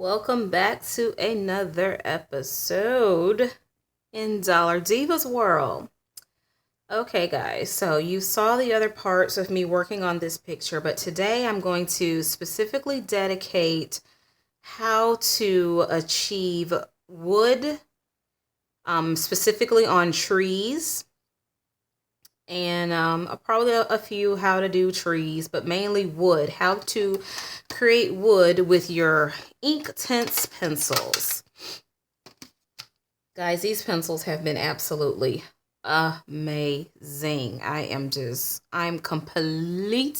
Welcome back to another episode in Dollar Diva's world. Okay, guys, so you saw the other parts of me working on this picture, but today I'm going to specifically dedicate how to achieve wood, specifically on trees, and probably a few how to do trees, but mainly wood, how to create wood with your Inktense pencils. Guys, these pencils have been absolutely amazing. I'm completely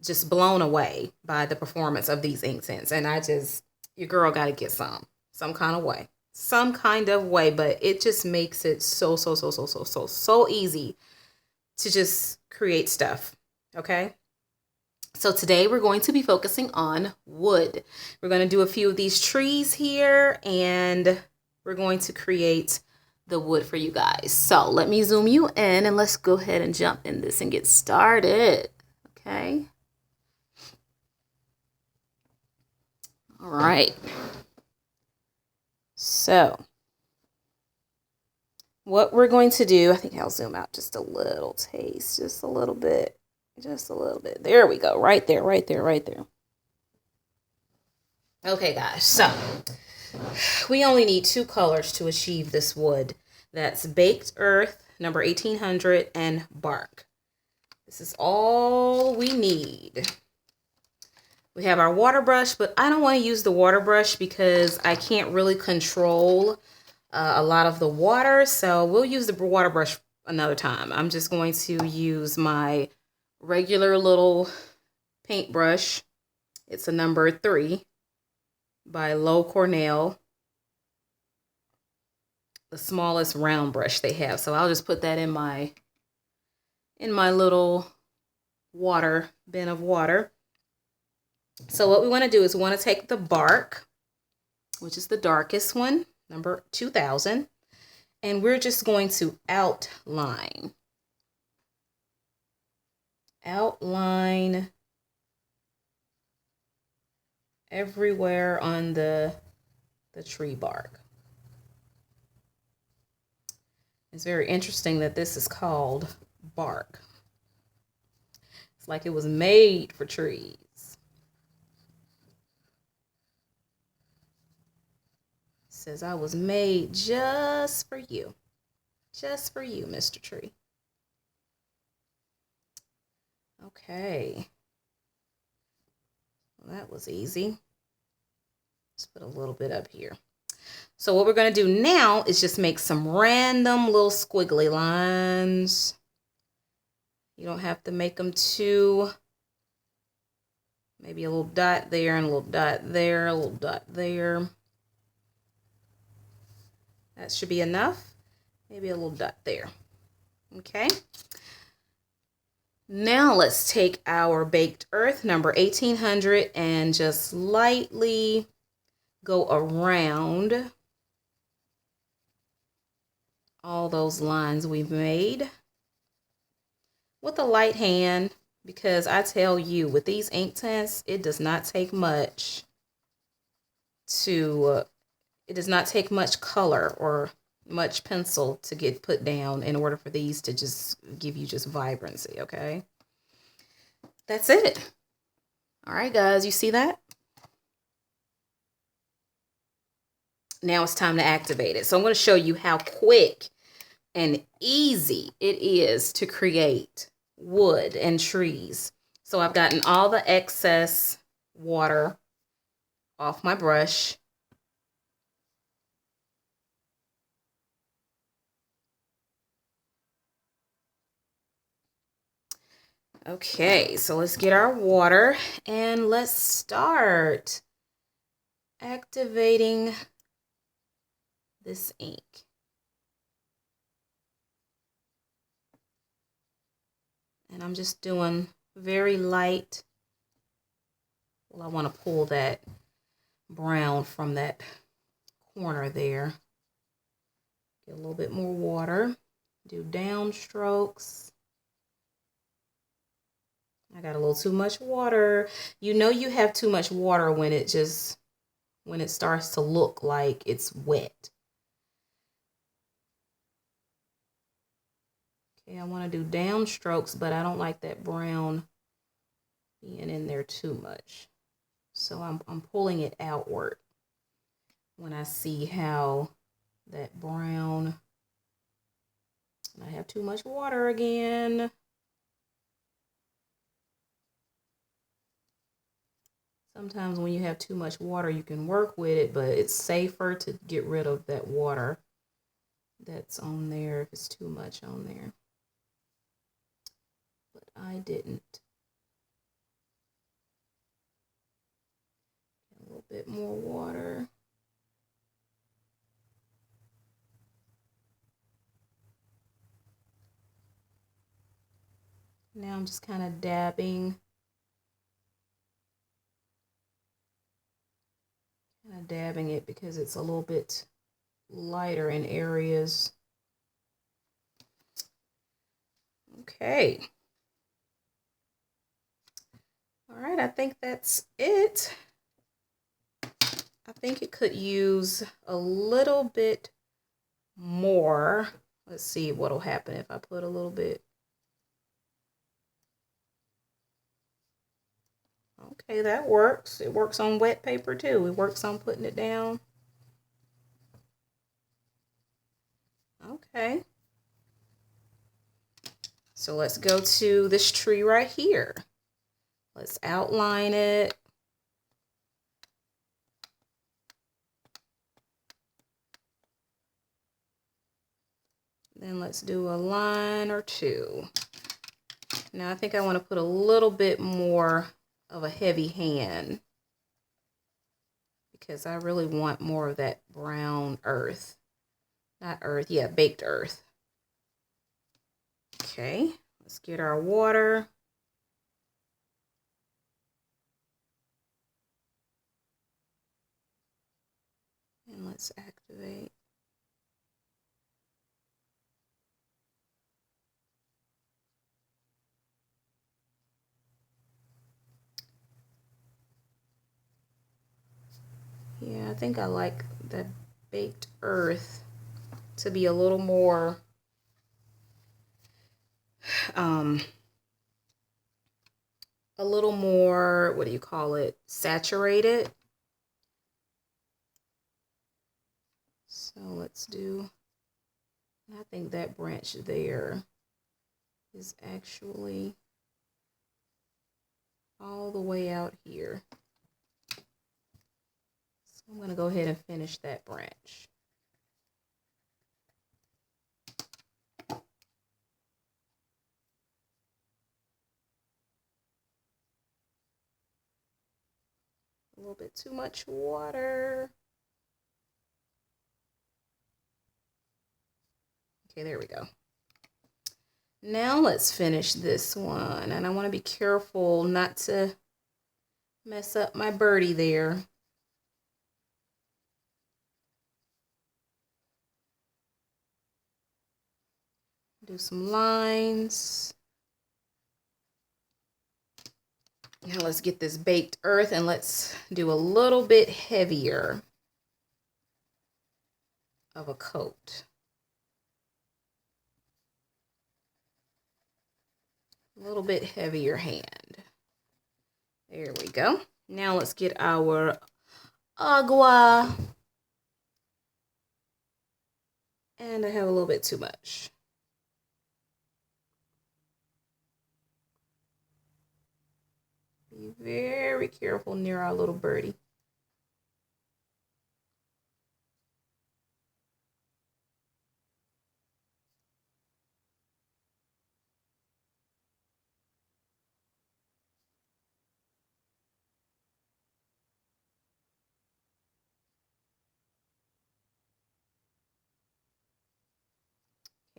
just blown away by the performance of these Inktense. And your girl got to get some kind of way, but it just makes it so easy to just create stuff. Okay. So today we're going to be focusing on wood. We're going to do a few of these trees here and we're going to create the wood for you guys. So let me zoom you in and let's go ahead and jump in this and get started. Okay. All right. So what we're going to do, I think I'll zoom out just a little taste, just a little bit. There we go. Right there. Okay, guys. So we only need two colors to achieve this wood. That's Baked Earth, number 1800, and Bark. This is all we need. We have our water brush, but I don't want to use the water brush because I can't really control a lot of the water. So we'll use the water brush another time. I'm just going to use my regular little paintbrush. It's a number 3 by Low Cornell, the smallest round brush they have. So I'll just put that in my little water bin of water. So what we want to do is we want to take the bark, which is the darkest one, number 2000, and we're just going to outline everywhere on the tree bark. It's very interesting that this is called bark. It's like it was made for trees. It says I was made just for you. Just for you, Mr. Tree. Okay. Well, that was easy. Let's put a little bit up here. So what we're going to do now is just make some random little squiggly lines. You don't have to make them too. Maybe a little dot there and a little dot there, a little dot there. That should be enough. Maybe a little dot there. Okay. Now let's take our Baked Earth, number 1800, and just lightly go around all those lines we've made with a light hand, because I tell you, with these Inktense, it does not take much color or much pencil to get put down in order for these to just give you just vibrancy. Okay, that's it. All right, guys, you see that? Now it's time to activate it. So I'm going to show you how quick and easy it is to create wood and trees. So I've gotten all the excess water off my brush. Okay, so let's get our water and let's start activating this ink. And I'm just doing very light. Well, I want to pull that brown from that corner there. Get a little bit more water. Do down strokes. I got a little too much water. You know you have too much water when it starts to look like it's wet. Okay, I want to do down strokes, but I don't like that brown being in there too much. So I'm pulling it outward when I see how that brown, I have too much water again. Sometimes when you have too much water, you can work with it, but it's safer to get rid of that water that's on there if it's too much on there. But I didn't. A little bit more water. Now I'm just kind of dabbing. Kind of dabbing it because it's a little bit lighter in areas. Okay. All right, I think that's it. I think it could use a little bit more. Let's see what'll happen if I put a little bit. Okay, that works. It works on wet paper too. It works on putting it down. Okay. So let's go to this tree right here. Let's outline it. Then let's do a line or two. Now I think I want to put a little bit more of a heavy hand because I really want more of that brown earth. Not earth, yeah, baked earth. Okay, let's get our water. And let's activate. Yeah, I think I like the baked earth to be a little more what do you call it, saturated. So let's do, I think that branch there is actually all the way out here. So I'm going to go ahead and finish that branch. A little bit too much water. Okay, there we go. Now let's finish this one. And I want to be careful not to mess up my birdie there. Do some lines. Now let's get this baked earth and let's do a little bit heavier of a coat. A little bit heavier hand. There we go. Now let's get our agua. And I have a little bit too much. Be very careful near our little birdie.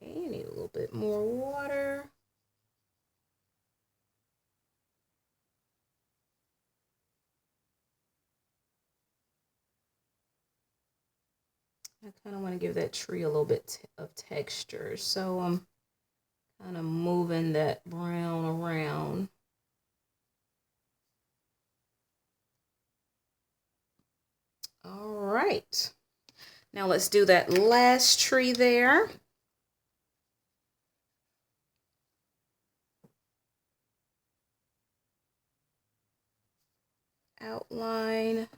Okay, you need a little bit more water. I kind of want to give that tree a little bit of texture. So I'm kind of moving that brown around. right. Now let's do that last tree there. Outline.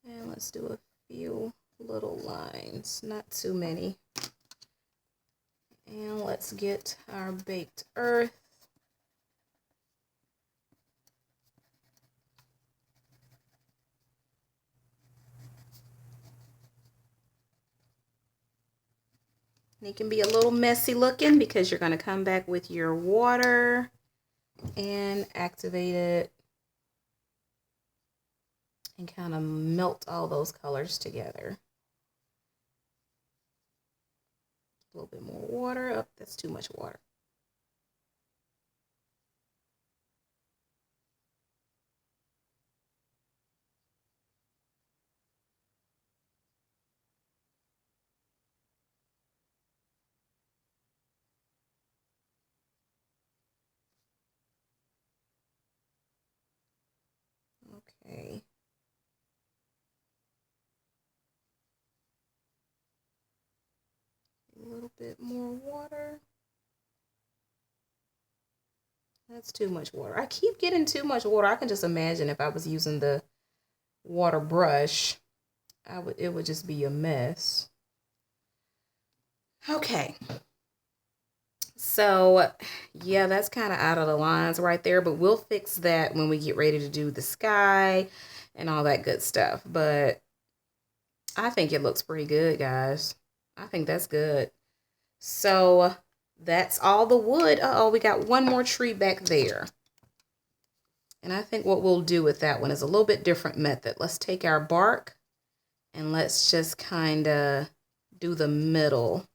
And let's do a few little lines, not too many. And let's get our baked earth. And it can be a little messy looking because you're going to come back with your water and activate it and kind of melt all those colors together. A little bit more water. Oh, that's too much water. Okay. A little bit more water. That's too much water. I keep getting too much water. I can just imagine if I was using the water brush, it would just be a mess. Okay. So, yeah, that's kind of out of the lines right there, but we'll fix that when we get ready to do the sky and all that good stuff. But I think it looks pretty good, guys. I think that's good. So that's all the wood. Uh-oh, we got one more tree back there. And I think what we'll do with that one is a little bit different method. Let's take our bark and let's just kind of do the middle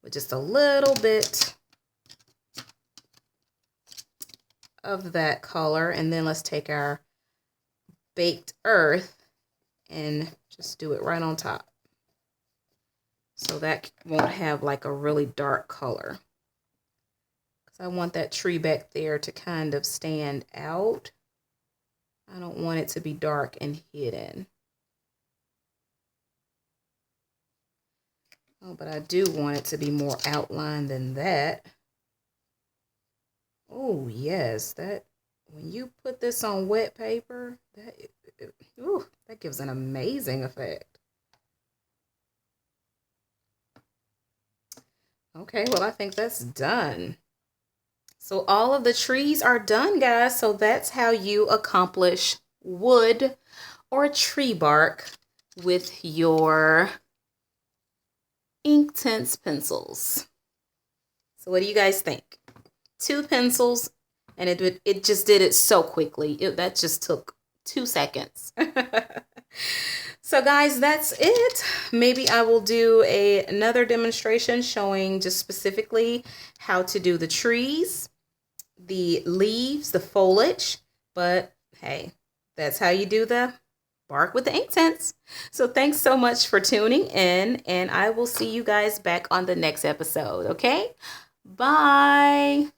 with just a little bit of that color. And then let's take our baked earth and just do it right on top. So that won't have like a really dark color. Because I want that tree back there to kind of stand out. I don't want it to be dark and hidden. Oh, but I do want it to be more outlined than that. Oh, yes, that when you put this on wet paper, that gives an amazing effect. Okay, well, I think that's done. So all of the trees are done, guys. So that's how you accomplish wood or tree bark with your Inktense pencils. So what do you guys think? 2 pencils, and it just did it so quickly. That just took 2 seconds. So guys, that's it. Maybe I will do another demonstration showing just specifically how to do the trees, the leaves, the foliage. But hey, that's how you do the bark with the Inktense. So thanks so much for tuning in, and I will see you guys back on the next episode, okay? Bye.